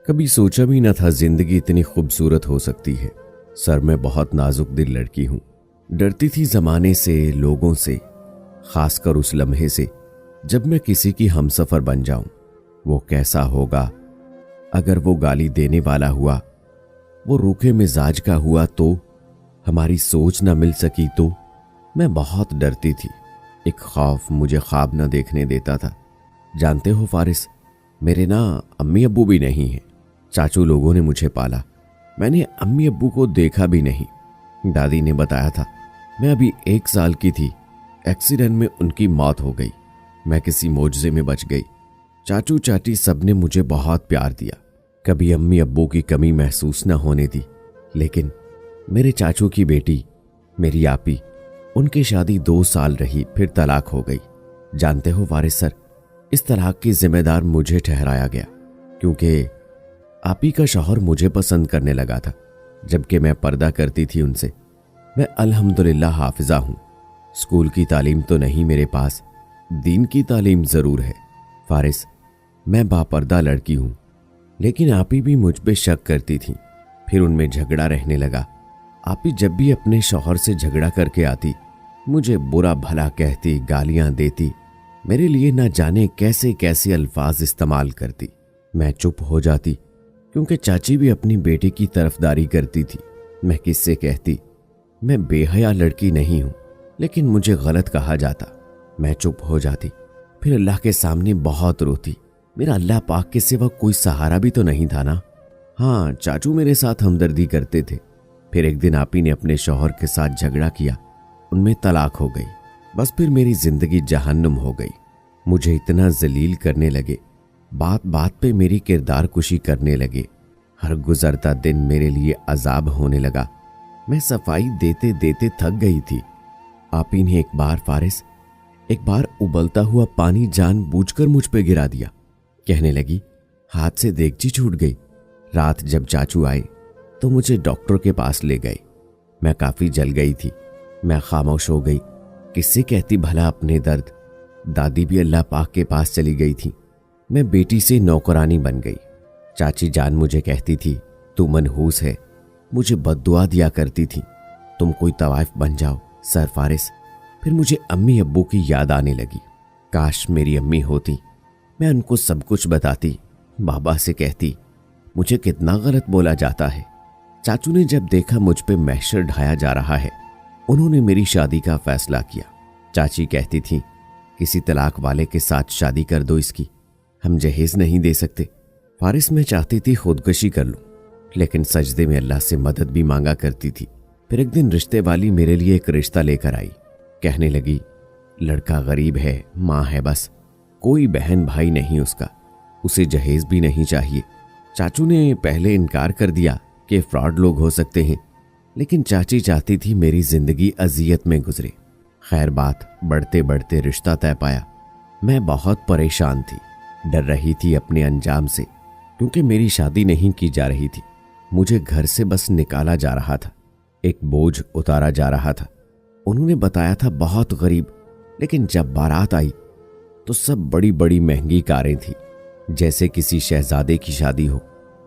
कभी सोचा भी न था जिंदगी इतनी खूबसूरत हो सकती है। सर मैं बहुत नाजुक दिल लड़की हूं। डरती थी जमाने से, लोगों से, खासकर उस लम्हे से जब मैं किसी की हमसफर बन जाऊं। वो कैसा होगा अगर वो गाली देने वाला हुआ, वो रूखे मिजाज का हुआ तो, हमारी सोच न मिल सकी तो। मैं बहुत डरती थी। एक खौफ मुझे ख्वाब न देखने देता था। जानते हो फारिस, मेरे ना अम्मी अब्बू भी नहीं हैं। चाचू लोगों ने मुझे पाला। मैंने अम्मी अब्बू को देखा भी नहीं। दादी ने बताया था मैं अभी 1 साल की थी, एक्सीडेंट में उनकी मौत हो गई। मैं किसी मोजज़े में बच गई। चाचू चाची सबने मुझे बहुत प्यार दिया, कभी अम्मी अब्बू की कमी महसूस न होने दी। लेकिन मेरे चाचू की बेटी, मेरी आपी, उनकी शादी 2 साल रही, फिर तलाक हो गई। जानते हो वारिस सर, इस तलाक की जिम्मेदार मुझे ठहराया गया, क्योंकि आपी का शौहर मुझे पसंद करने लगा था, जबकि मैं पर्दा करती थी उनसे। मैं अल्हम्दुलिल्लाह हाफिजा हूं। स्कूल की तालीम तो नहीं मेरे पास, दीन की तालीम जरूर है। फारिस, मैं बापर्दा लड़की हूं, लेकिन आपी भी मुझ पे शक करती थी। फिर उनमें झगड़ा रहने लगा। आपी जब भी अपने शौहर से झगड़ा करके आती, मुझे बुरा भला कहती, गालियां देती, मेरे लिए न जाने कैसे कैसे अल्फाज इस्तेमाल करती। मैं चुप हो जाती, क्योंकि चाची भी अपनी बेटी की तरफदारी करती थी। मैं किससे कहती, मैं बेहया लड़की नहीं हूं, लेकिन मुझे गलत कहा जाता। मैं चुप हो जाती, फिर अल्लाह के सामने बहुत रोती। मेरा अल्लाह पाक के सिवा कोई सहारा भी तो नहीं था ना। हाँ, चाचू मेरे साथ हमदर्दी करते थे। फिर एक दिन आपी ने अपने शौहर के साथ झगड़ा किया, उनमें तलाक हो गई। बस फिर मेरी जिंदगी जहन्नुम हो गई। मुझे इतना जलील करने लगे, बात बात पे मेरी किरदार कुशी करने लगे। हर गुजरता दिन मेरे लिए अजाब होने लगा। मैं सफाई देते देते थक गई थी। आपी ने एक बार उबलता हुआ पानी जानबूझकर मुझ पे गिरा दिया। कहने लगी, हाथ से देगची छूट गई। रात जब चाचू आए तो मुझे डॉक्टर के पास ले गए। मैं काफी जल गई थी। मैं खामोश हो गई। किससे कहती भला अपने दर्द। दादी भी अल्लाह पाक के पास चली गई थी। मैं बेटी से नौकरानी बन गई। चाची जान मुझे कहती थी, तू मनहूस है। मुझे बद्दुआ दिया करती थी, तुम कोई तवाइफ बन जाओ। सर फारिस, फिर मुझे अम्मी अब्बू की याद आने लगी। काश मेरी अम्मी होती, मैं उनको सब कुछ बताती। बाबा से कहती, मुझे कितना गलत बोला जाता है। चाचू ने जब देखा मुझ पे महशर ढाया जा रहा है, उन्होंने मेरी शादी का फैसला किया। चाची कहती थी, किसी तलाक वाले के साथ शादी कर दो इसकी, हम जहेज नहीं दे सकते। फारिस, मैं चाहती थी खुदकुशी कर लूं, लेकिन सजदे में अल्लाह से मदद भी मांगा करती थी। फिर एक दिन रिश्ते वाली मेरे लिए एक रिश्ता लेकर आई। कहने लगी, लड़का गरीब है, माँ है बस, कोई बहन भाई नहीं उसका, उसे जहेज भी नहीं चाहिए। चाचू ने पहले इनकार कर दिया कि फ्रॉड लोग हो सकते हैं, लेकिन चाची चाहती थी मेरी जिंदगी अजियत में गुजरे। खैर, बात बढ़ते बढ़ते रिश्ता तय पाया। मैं बहुत परेशान थी, डर रही थी अपने अंजाम से, क्योंकि मेरी शादी नहीं की जा रही थी। मुझे घर से बस निकाला जा रहा था, एक बोझ उतारा जा रहा था। उन्होंने बताया था बहुत गरीब, लेकिन जब बारात आई तो सब बड़ी बड़ी महंगी कारें थी, जैसे किसी शहजादे की शादी हो।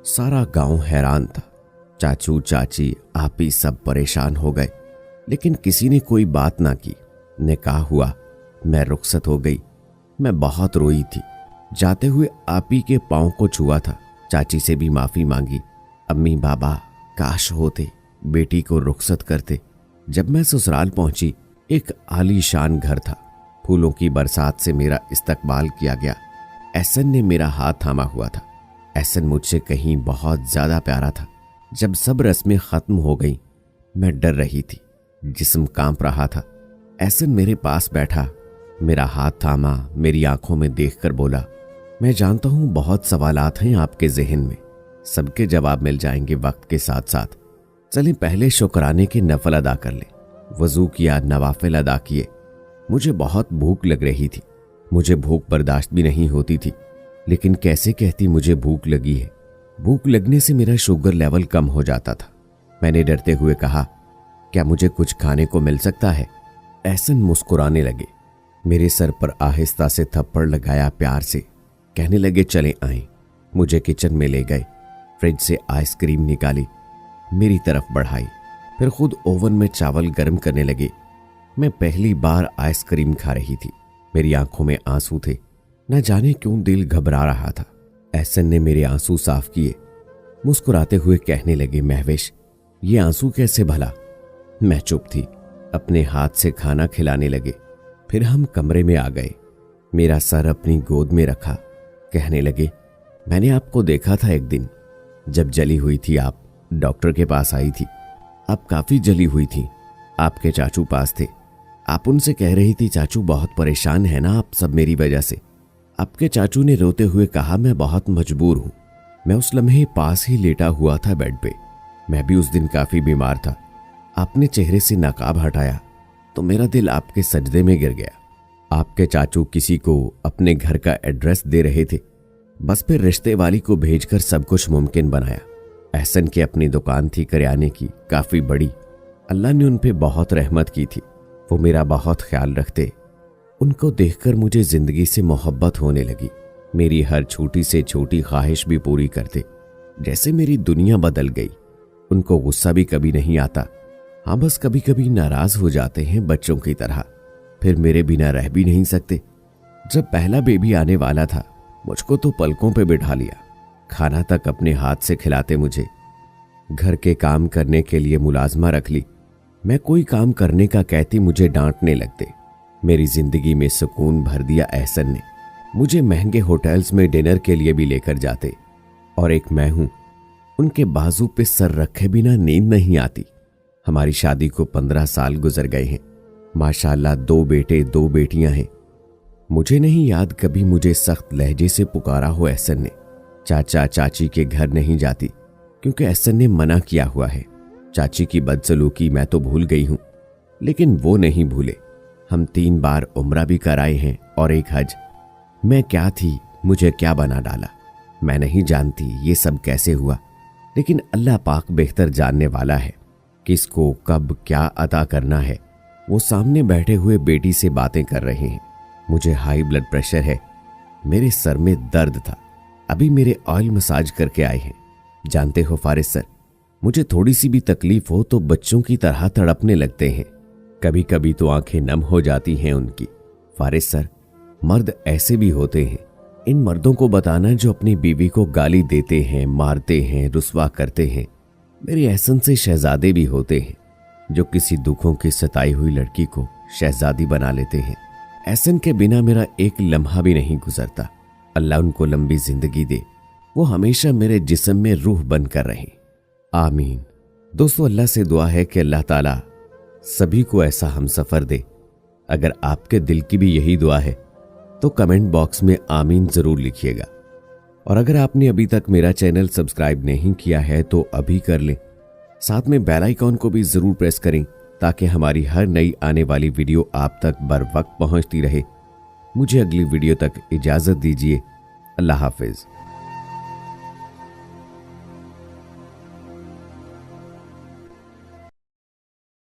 सारा गांव हैरान था। चाचू चाची आपी सब परेशान हो गए, लेकिन किसी ने कोई बात ना की। निकाह हुआ, मैं रुखसत हो गई। मैं बहुत रोई थी। जाते हुए आपी के पांव को छुआ था। चाची से भी माफी मांगी। अम्मी बाबा काश होते, बेटी को रुखसत करते। जब मैं ससुराल पहुंची, एक आलीशान घर था। फूलों की बरसात से मेरा इस्तकबाल किया गया। एहसन ने मेरा हाथ थामा हुआ था। एहसन मुझसे कहीं बहुत ज्यादा प्यारा था। जब सब रस्में खत्म हो गई, मैं डर रही थी, जिस्म कांप रहा था। एहसन मेरे पास बैठा, मेरा हाथ थामा, मेरी आंखों में देखकर बोला, मैं जानता हूं बहुत सवालात हैं आपके जहन में, सबके जवाब मिल जाएंगे वक्त के साथ साथ। चलें पहले शुक्राने के नफल अदा कर लें। वजू किया, नवाफिल अदा किए। मुझे बहुत भूख लग रही थी। मुझे भूख बर्दाश्त भी नहीं होती थी, लेकिन कैसे कहती मुझे भूख लगी है। भूख लगने से मेरा शुगर लेवल कम हो जाता था। मैंने डरते हुए कहा, क्या मुझे कुछ खाने को मिल सकता है? एहसन मुस्कुराने लगे। मेरे सर पर आहिस्ता से थप्पड़ लगाया प्यार से। कहने लगे, चले आएं। मुझे किचन में ले गए। फ्रिज से आइसक्रीम निकाली, मेरी तरफ बढ़ाई, फिर खुद ओवन में चावल गर्म करने लगे। मैं पहली बार आइसक्रीम खा रही थी। मेरी आंखों में आंसू थे। न जाने क्यों दिल घबरा रहा था। एहसन ने मेरे आंसू साफ किए, मुस्कुराते हुए कहने लगे, महवेश ये आंसू कैसे भला? मैं चुप थी। अपने हाथ से खाना खिलाने लगे। फिर हम कमरे में आ गए। मेरा सर अपनी गोद में रखा, कहने लगे, मैंने आपको देखा था एक दिन, जब जली हुई थी आप डॉक्टर के पास आई थी। आप काफी जली हुई थी। आपके चाचू पास थे। आप उनसे कह रही थी, चाचू बहुत परेशान है ना आप सब मेरी वजह से। आपके चाचू ने रोते हुए कहा, मैं बहुत मजबूर हूं। मैं उस लम्हे पास ही लेटा हुआ था बेड पे। मैं भी उस दिन काफी बीमार था। आपने चेहरे से नकाब हटाया तो मेरा दिल आपके सजदे में गिर गया। आपके चाचू किसी को अपने घर का एड्रेस दे रहे थे, बस फिर रिश्ते वाली को भेजकर सब कुछ मुमकिन बनाया। एहसन की अपनी दुकान थी करियाने की, काफी बड़ी। अल्लाह ने उन पे बहुत रहमत की थी। वो मेरा बहुत ख्याल रखते। उनको देखकर मुझे जिंदगी से मोहब्बत होने लगी। मेरी हर छोटी से छोटी ख्वाहिश भी पूरी करते। जैसे मेरी दुनिया बदल गई। उनको गुस्सा भी कभी नहीं आता। हाँ, बस कभी कभी नाराज हो जाते हैं बच्चों की तरह। फिर मेरे बिना रह भी नहीं सकते। जब पहला बेबी आने वाला था, मुझको तो पलकों पे बिठा लिया। खाना तक अपने हाथ से खिलाते मुझे। घर के काम करने के लिए मुलाजमा रख ली। मैं कोई काम करने का कहती मुझे डांटने लगते। मेरी जिंदगी में सुकून भर दिया एहसन ने। मुझे महंगे होटल्स में डिनर के लिए भी लेकर जाते। और एक मैं हूं, उनके बाजू पे सर रखे बिना नींद नहीं आती। हमारी शादी को 15 साल गुजर गए हैं। माशाल्लाह 2 बेटे 2 बेटियां हैं। मुझे नहीं याद कभी मुझे सख्त लहजे से पुकारा हो एहसन ने। चाचा चाची के घर नहीं जाती क्योंकि एहसन ने मना किया हुआ है। चाची की बदसलूकी मैं तो भूल गई हूं, लेकिन वो नहीं भूले। हम 3 बार उम्रा भी कराए हैं और एक हज। मैं क्या थी, मुझे क्या बना डाला, मैं नहीं जानती ये सब कैसे हुआ, लेकिन अल्लाह पाक बेहतर जानने वाला है। किसको कब क्या अता करना है। वो सामने बैठे हुए बेटी से बातें कर रहे हैं। मुझे हाई ब्लड प्रेशर है। मेरे सर में दर्द था। अभी मेरे ऑयल मसाज करके आए हैं। जानते हो फारिस सर, मुझे थोड़ी सी भी तकलीफ हो तो बच्चों की तरह तड़पने लगते हैं। कभी कभी तो आंखें नम हो जाती हैं उनकी। फारिस सर, मर्द ऐसे भी होते हैं। इन मर्दों को बताना जो अपनी बीवी को गाली देते हैं, मारते हैं, रुस्वा करते हैं। मेरे एहसन से शहजादे भी होते हैं जो किसी दुखों की सताई हुई लड़की को शहजादी बना लेते हैं। एहसन के बिना मेरा एक लम्हा भी नहीं गुजरता। अल्लाह उनको लंबी जिंदगी दे। वो हमेशा मेरे जिस्म में रूह बनकर रहें। आमीन। दोस्तों, अल्लाह से दुआ है कि अल्लाह ताला सभी को ऐसा हमसफर दे। अगर आपके दिल की भी यही दुआ है तो कमेंट बॉक्स में आमीन जरूर लिखिएगा। और अगर आपने अभी तक मेरा चैनल सब्सक्राइब नहीं किया है तो अभी कर लें। साथ में बेल आइकॉन को भी जरूर प्रेस करें ताकि हमारी हर नई आने वाली वीडियो आप तक बर वक्त पहुंचती रहे। मुझे अगली वीडियो तक इजाजत दीजिए। अल्लाह हाफिज।